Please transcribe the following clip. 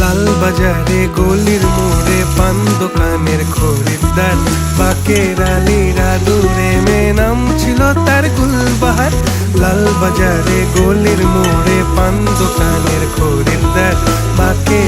লাল বাজারে গলির মোড়ে পান দোকানের খরিদ্দার, বাকের আলীরা দূরে মে নাম ছিল তার গুলবাহার। লাল বাজারে গলির মোড়ে পান দোকানের খরিদ্দার, বাকে